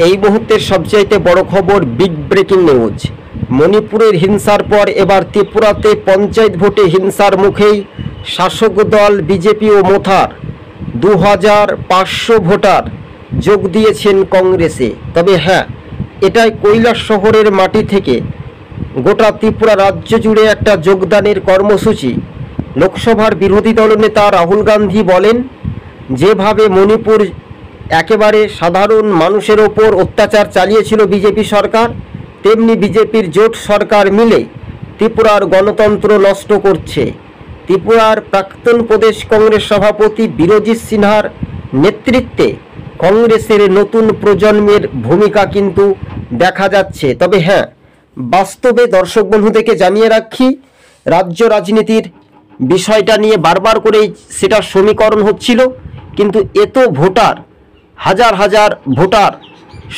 এই মুহূর্তের সবচাইতে বড় খবর, বিগ ব্রেকিং নিউজ। মণিপুরের হিংসার পর এবার ত্রিপুরাতে পঞ্চায়েত ভোটে হিংসার মুখেই শাসক দল বিজেপি ও মোথার 2500 ভোটার যোগ দিয়েছেন কংগ্রেসে। তবে হ্যাঁ, এটাই কৈলাস শহরের মাটি থেকে গোটা ত্রিপুরা রাজ্য জুড়ে একটা যোগদানের কর্মসূচি। লোকসভার বিরোধী দলনেতা রাহুল গান্ধী বলেন, যেভাবে মণিপুর একেবারে সাধারণ মানুষের ওপর অত্যাচার চালিয়েছিল বিজেপি সরকার, তেমনি বিজেপির জোট সরকার মিলে ত্রিপুরার গণতন্ত্র নষ্ট করছে। ত্রিপুরার প্রাক্তন প্রদেশ কংগ্রেস সভাপতি বিরজিৎ সিনহার নেতৃত্বে কংগ্রেসের নতুন প্রজন্মের ভূমিকা কিন্তু দেখা যাচ্ছে। তবে হ্যাঁ, বাস্তবে দর্শক বন্ধুদেরকে জানিয়ে রাখি, রাজ্য রাজনীতির বিষয়টা নিয়ে বারবার করেই সেটা সমীকরণ হচ্ছিল, কিন্তু এত ভোটার, হাজার হাজার ভোটার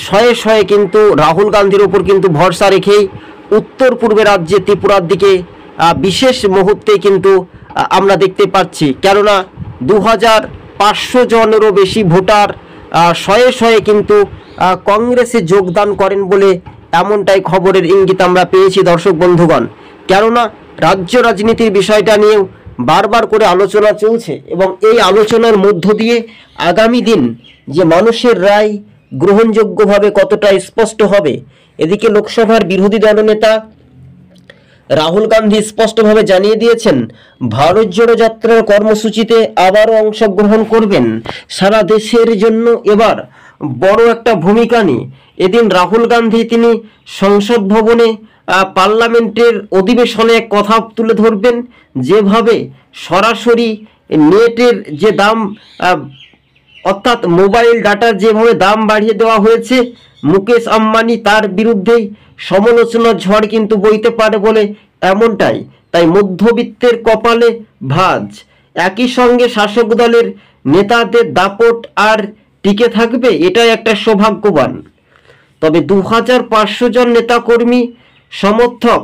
শয়ে শয়ে কিন্তু রাহুল গান্ধীর ওপর কিন্তু ভরসা রেখেই উত্তর পূর্বে রাজ্যে ত্রিপুরার দিকে বিশেষ মুহূর্তে কিন্তু আমরা দেখতে পাচ্ছি। কেননা 2500 জনেরও বেশি ভোটার শয়ে শয়ে কিন্তু কংগ্রেসে যোগদান করেন বলে এমনটাই খবরের ইঙ্গিত আমরা পেয়েছি দর্শক বন্ধুগণ। কেননা রাজ্য রাজনীতির বিষয়টা নিয়েও বারবার করে আলোচনা চলছে এবং এই আলোচনার মধ্য দিয়ে আগামী দিন যে মানুষের রায় গ্রহণযোগ্যভাবে কতটা স্পষ্ট হবে। এদিকে লোকসভার বিরোধী দলনেতা রাহুল গান্ধী স্পষ্টভাবে জানিয়ে দিয়েছেন, ভারত জোড়ো যাত্রার কর্মসূচিতে আবারও অংশগ্রহণ করবেন। সারা দেশের জন্য এবার বড় একটা ভূমিকা নিয়ে এদিন রাহুল গান্ধী তিনি সংসদ ভবনে পার্লামেন্টের অধিবেশনে কথা তুলে ধরবেন। যেভাবে সরাসরি নেটের যে দাম, অর্থাৎ মোবাইল ডাটার যেভাবে দাম বাড়িয়ে দেওয়া হয়েছে, মুকেশ আম্বানি তার বিরুদ্ধেই সমালোচনার ঝড় কিন্তু বইতে পারে বলে এমনটাই। তাই মধ্যবিত্তের কপালে ভাঁজ। একই সঙ্গে শাসক দলের নেতাদের দাপট আর টিকে থাকবে, এটাই একটা সৌভাগ্যবান। তবে 2500 জন নেতাকর্মী সমর্থক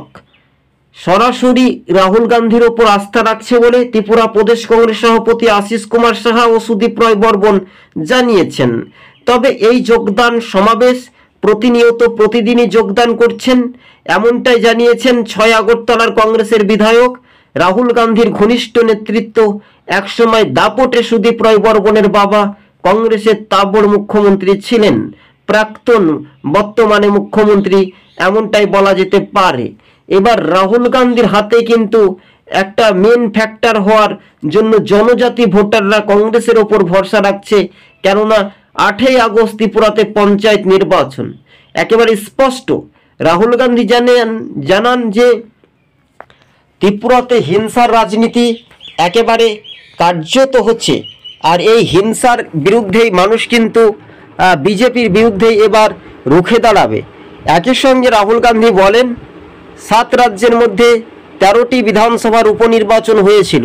সরাসরি রাহুল গান্ধীর ওপর আস্থা রাখছে বলে ত্রিপুরা প্রদেশ কংগ্রেস সভাপতি আশিস কুমার সাহা ও সুদীপ রায় বর্মন জানিয়েছেন। তবে এই যোগদান সমাবেশ প্রতিনিয়ত প্রতিদিনই যোগদান করছেন, এমনটাই জানিয়েছেন 6 আগরতলার কংগ্রেসের বিধায়ক। রাহুল গান্ধীর ঘনিষ্ঠ নেতৃত্ব একসময় দাপটে সুদীপ রায় বর্মনের বাবা কংগ্রেসের তাবড় মুখ্যমন্ত্রী ছিলেন, প্রাক্তন বর্তমানে মুখ্যমন্ত্রী, এমনটাই বলা যেতে পারে। এবার রাহুল গান্ধীর হাতে কিন্তু একটা মেন ফ্যাক্টর হওয়ার জন্য জনজাতি ভোটাররা কংগ্রেসের ওপর ভরসা রাখছে। কেননা 8ই আগস্ট ত্রিপুরাতে পঞ্চায়েত নির্বাচন। একেবারে স্পষ্ট রাহুল গান্ধী জানান যে ত্রিপুরাতে হিংসার রাজনীতি একেবারে কার্যত হচ্ছে, আর এই হিংসার বিরুদ্ধেই মানুষ কিন্তু বিজেপির বিরুদ্ধেই এবার রুখে দাঁড়াবে। একই সঙ্গে রাহুল গান্ধী বলেন, 7 রাজ্যের মধ্যে 13টি বিধানসভার উপনির্বাচন হয়েছিল,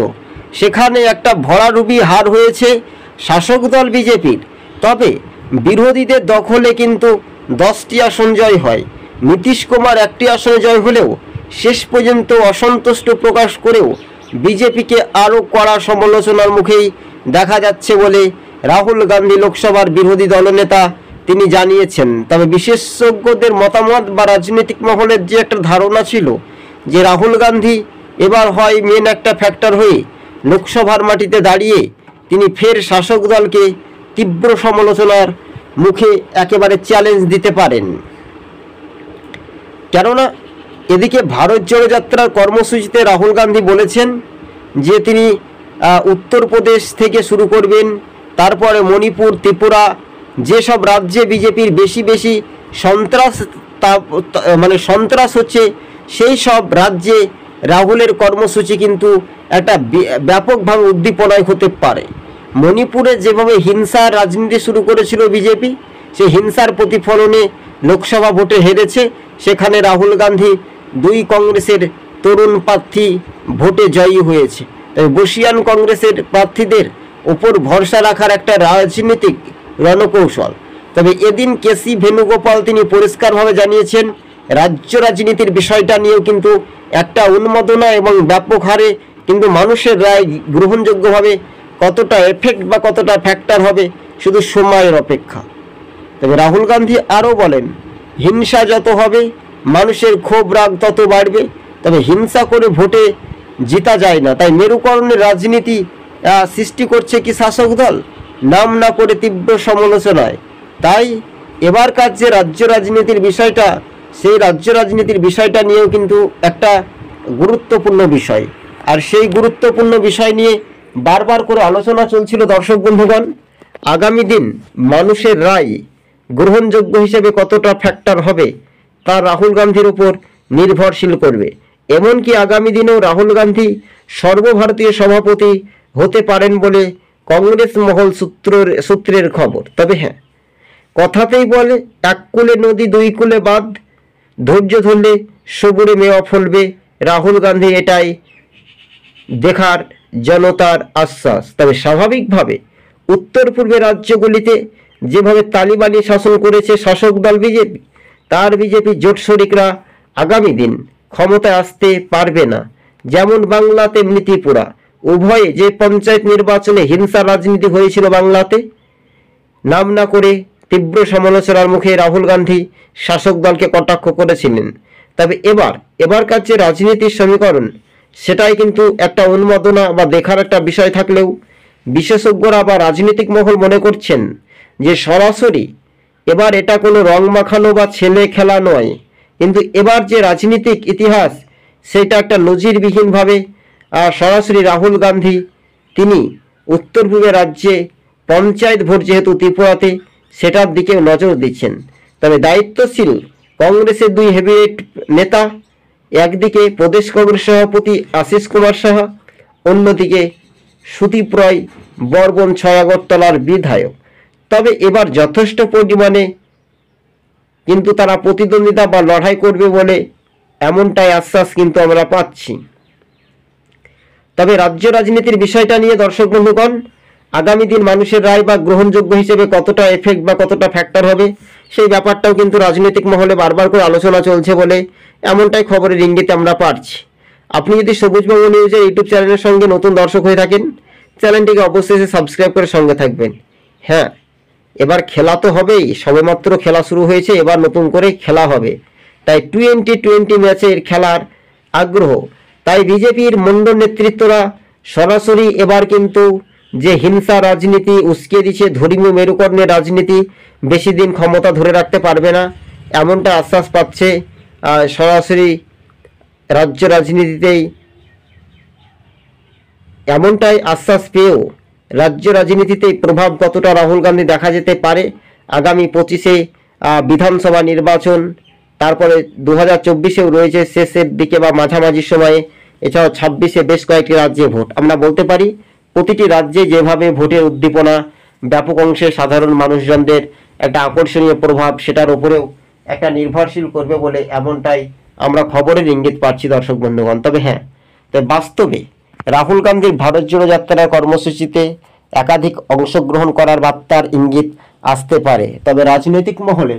সেখানে একটা ভরাডুবি হার হয়েছে শাসক দল বিজেপির। তবে বিরোধীদের দখলে কিন্তু 10টি আসন জয় হয়। নীতিশ কুমার 1টি আসনে জয় হলেও শেষ পর্যন্ত অসন্তুষ্ট প্রকাশ করেও বিজেপিকে আরও কড়া সমালোচনার মুখেই দেখা যাচ্ছে বলে রাহুল গান্ধী লোকসভার বিরোধী দলনেতা তিনি জানিয়েছেন। তবে বিশেষজ্ঞদের মতামত বা রাজনৈতিক মহলের যে একটা ধারণা ছিল যে রাহুল গান্ধী এবার হয় মেন একটা ফ্যাক্টর হয়ে লোকসভার মাটিতে দাঁড়িয়ে তিনি ফের শাসক দলকে তীব্র সমালোচনার মুখে একেবারে চ্যালেঞ্জ দিতে পারেন। কেননা এদিকে ভারত জোড়ো যাত্রার কর্মসূচিতে রাহুল গান্ধী বলেছেন যে তিনি উত্তরপ্রদেশ থেকে শুরু করবেন, তারপরে মণিপুর, ত্রিপুরা, যেসব রাজ্যে বিজেপির বেশি সন্ত্রাস হচ্ছে সেই সব রাজ্যে রাহুলের কর্মসূচি কিন্তু একটা ব্যাপকভাবে উদ্দীপনায় হতে পারে। মণিপুরে যেভাবে হিংসার রাজনীতি শুরু করেছিল বিজেপি, সেই হিংসার প্রতিফলনে লোকসভা ভোটে হেরেছে। সেখানে রাহুল গান্ধী 2 কংগ্রেসের তরুণ প্রার্থী ভোটে জয়ী হয়েছে। বসিয়ান কংগ্রেসের প্রার্থীদের ওপর ভরসা রাখার একটা রাজনৈতিক রণকৌশল। তবে এদিন কেসি ভেনুগোপাল তিনি পরিষ্কারভাবে জানিয়েছেন, রাজ্য রাজনীতির বিষয়টা নিয়েও কিন্তু একটা উন্মাদনা এবং ব্যাপক হারে কিন্তু মানুষের রায় গ্রহণযোগ্যভাবে কতটা এফেক্ট বা কতটা ফ্যাক্টর হবে শুধু সময়ের অপেক্ষা। তবে রাহুল গান্ধী আরও বলেন, হিংসা যত হবে মানুষের ক্ষোভ রাগ তত বাড়বে, তবে হিংসা করে ভোটে জিতা যায় না। তাই মেরুকরণের রাজনীতি সৃষ্টি করছে কি শাসক দল, নাম না করে তীব্র সমালোচনায়। তাই এবারকার যে রাজ্য রাজনীতির বিষয়টা, সেই রাজ্য রাজনীতির বিষয়টা নিয়েও কিন্তু একটা গুরুত্বপূর্ণ বিষয়, আর সেই গুরুত্বপূর্ণ বিষয় নিয়ে বারবার করে আলোচনা চলছিল। দর্শক বন্ধুগণ, আগামী দিন মানুষের রায় গ্রহণযোগ্য হিসেবে কতটা ফ্যাক্টর হবে তা রাহুল গান্ধীর উপর নির্ভরশীল করবে। এমনকি আগামী দিনেও রাহুল গান্ধী সর্বভারতীয় সভাপতি হতে পারেন বলে কংগ্রেস মহল সূত্রের খবর। তবে হ্যাঁ, কথাতেই বলে, এক কূলে নদী দুই কূলে বাঁধ, ধৈর্য ধরলে সবুরে মেওয়া ফলবে। রাহুল গান্ধী এটাই দেখার জনতার আশ্বাস। তবে স্বাভাবিকভাবে উত্তর পূর্বের রাজ্যগুলিতে যেভাবে তালিবানি শাসন করেছে শাসক দল বিজেপি, তার বিজেপি জোট শরিকরা আগামী দিন ক্ষমতায় আসতে পারবে না। যেমন বাংলা তেমনি ত্রিপুরা, উভয়ে যে পঞ্চায়েত নির্বাচনে হিংসার রাজনীতি হয়েছিল বাংলাতে, নাম না করে তীব্র সমালোচনার মুখে রাহুল গান্ধী শাসক দলকে কটাক্ষ করেছিলেন। তবে এবারকার যে রাজনীতির সমীকরণ, সেটাই কিন্তু একটা উন্মাদনা বা দেখার একটা বিষয় থাকলেও বিশেষজ্ঞরা বা রাজনৈতিক মহল মনে করছেন যে সরাসরি এবার এটা কোনো রং মাখানো বা ছেলে খেলা নয়, কিন্তু এবার যে রাজনীতিক ইতিহাস, সেটা একটা নজিরবিহীনভাবে সরাসরি রাহুল গান্ধী তিনি উত্তর পূর্বের রাজ্যে পঞ্চায়েত ভোট যেহেতু ত্রিপুরাতে, সেটার দিকে নজর দিচ্ছেন। তবে দায়িত্বশীল কংগ্রেসের দুই হেভিওয়েট নেতা, একদিকে প্রদেশ কংগ্রেস সভাপতি আশিস কুমার সাহা, অন্যদিকে সুদীপ রায় বর্মন ৬ আগরতলার বিধায়ক। তবে এবার যথেষ্ট পরিমাণে কিন্তু তারা প্রতিদ্বন্দ্বিতা বা লড়াই করবে বলে এমনটাই আশ্বাস কিন্তু আমরা পাচ্ছি। তবে রাজ্য রাজনীতির বিষয়টা নিয়ে দর্শক বন্ধুগণ, আগামী দিন মানুষের রায় বা গ্রহণযোগ্য হিসেবে কতটা এফেক্ট বা কতটা ফ্যাক্টর হবে, সেই ব্যাপারটাও কিন্তু রাজনৈতিক মহলে বারবার করে আলোচনা চলছে বলে এমনটাই খবরের ইঙ্গিতে আমরা পাচ্ছি। আপনি যদি সবুজবঙ্গ নিউজের ইউটিউব চ্যানেলের সঙ্গে নতুন দর্শক হয়ে থাকেন, চ্যানেলটিকে অবশ্যই সাবস্ক্রাইব করে সঙ্গে থাকবেন। হ্যাঁ, এবার খেলা তো হবেই, সবেমাত্র খেলা শুরু হয়েছে, এবার নতুন করে খেলা হবে। তাই টি-20 ম্যাচের খেলার আগ্রহ। তাই বিজেপির মণ্ডল নেতৃত্বরা সরাসরি এবার কিন্তু যে হিংসা রাজনীতি উস্কে দিচ্ছে, ধর্মীয় মেরুকরণের রাজনীতি বেশি দিন ক্ষমতা ধরে রাখতে পারবে না, এমনটা আশ্বাস পাচ্ছে। সরাসরি রাজ্য রাজনীতিতেই এমনটাই আশ্বাস পেয়েও রাজ্য রাজনীতিতে প্রভাব কতটা রাহুল গান্ধী দেখা যেতে পারে আগামী 25-এ বিধানসভা নির্বাচন, তারপরে 2024-এও রয়েছে শেষের দিকে বা মাঝামাঝি সময়ে, এছাড়াও 26-এ বেশ কয়েকটি রাজ্যে ভোট। আমরা বলতে পারি প্রতিটি রাজ্যে যেভাবে ভোটের উদ্দীপনা, ব্যাপক অংশের সাধারণ মানুষজনদের একটা আকর্ষণীয় প্রভাব, সেটার উপরেও একটা নির্ভরশীল করবে বলে এমনটাই আমরা খবরের ইঙ্গিত পাচ্ছি দর্শক বন্ধুগণ। তবে হ্যাঁ, বাস্তবে রাহুল গান্ধীর ভারত জোড়ো যাত্রার কর্মসূচিতে একাধিক অংশগ্রহণ করার বার্তার ইঙ্গিত আসতে পারে। তবে রাজনৈতিক মহলে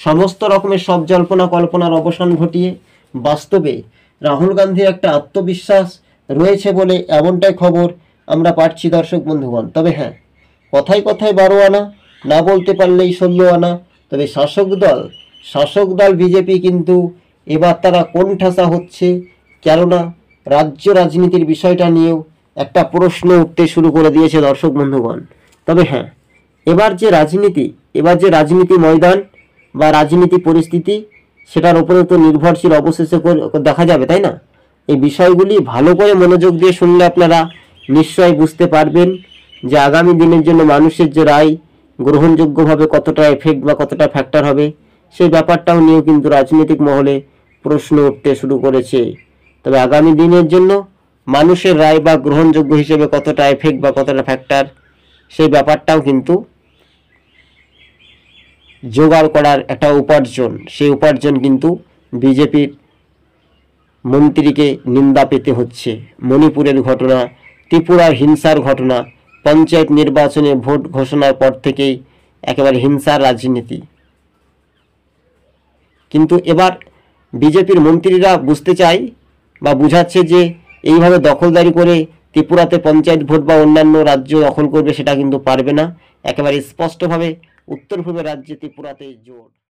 সমস্ত রকমের সব জল্পনা কল্পনার অবসান ঘটিয়ে বাস্তবে রাহুল গান্ধীর একটা আত্মবিশ্বাস রয়েছে বলে এমনটাই খবর আমরা পাচ্ছি দর্শক বন্ধুগণ। তবে হ্যাঁ, কথায় কথায় 12 আনা, না বলতে পারলেই 16 আনা। তবে শাসক দল বিজেপি কিন্তু এবার তারা কোণঠাসা হচ্ছে, কেননা রাজ্য রাজনীতির বিষয়টা নিয়েও একটা প্রশ্ন উঠতে শুরু করে দিয়েছে দর্শক বন্ধুগণ। তবে হ্যাঁ, এবার যে রাজনীতি ময়দান বা রাজনীতি পরিস্থিতি, সেটার উপরে তো নির্ভরশীল অবশেষে দেখা যাবে, তাই না? এই বিষয়গুলি ভালো করে মনোযোগ দিয়ে শুনলে আপনারা নিশ্চয়ই বুঝতে পারবেন যে আগামী দিনের জন্য মানুষের যে রায় গ্রহণযোগ্যভাবে কতটা এফেক্ট বা কতটা ফ্যাক্টর হবে, সেই ব্যাপারটাও নিয়েও কিন্তু রাজনৈতিক মহলে প্রশ্ন উঠতে শুরু করেছে। তবে আগামী দিনের জন্য মানুষের রায় বা গ্রহণযোগ্য হিসেবে কতটা এফেক্ট বা কতটা ফ্যাক্টর, সেই ব্যাপারটাও কিন্তু জোগাড় করার একটা উপার্জন, সেই উপার্জন কিন্তু বিজেপির মন্ত্রীকে নিন্দা পেতে হচ্ছে। মণিপুরের ঘটনা, ত্রিপুরার হিংসার ঘটনা, পঞ্চায়েত নির্বাচনে ভোট ঘোষণার পর থেকেই একেবারে হিংসার রাজনীতি। কিন্তু এবার বিজেপির মন্ত্রীরা বুঝতে চায় বা বুঝাচ্ছে যে এইভাবে দখলদারি করে ত্রিপুরাতে পঞ্চায়েত ভোট বা অন্যান্য রাজ্য দখল করবে, সেটা কিন্তু পারবে না। একেবারে স্পষ্টভাবে উত্তর পূর্ব রাজ্যে ত্রিপুরাতে জোট।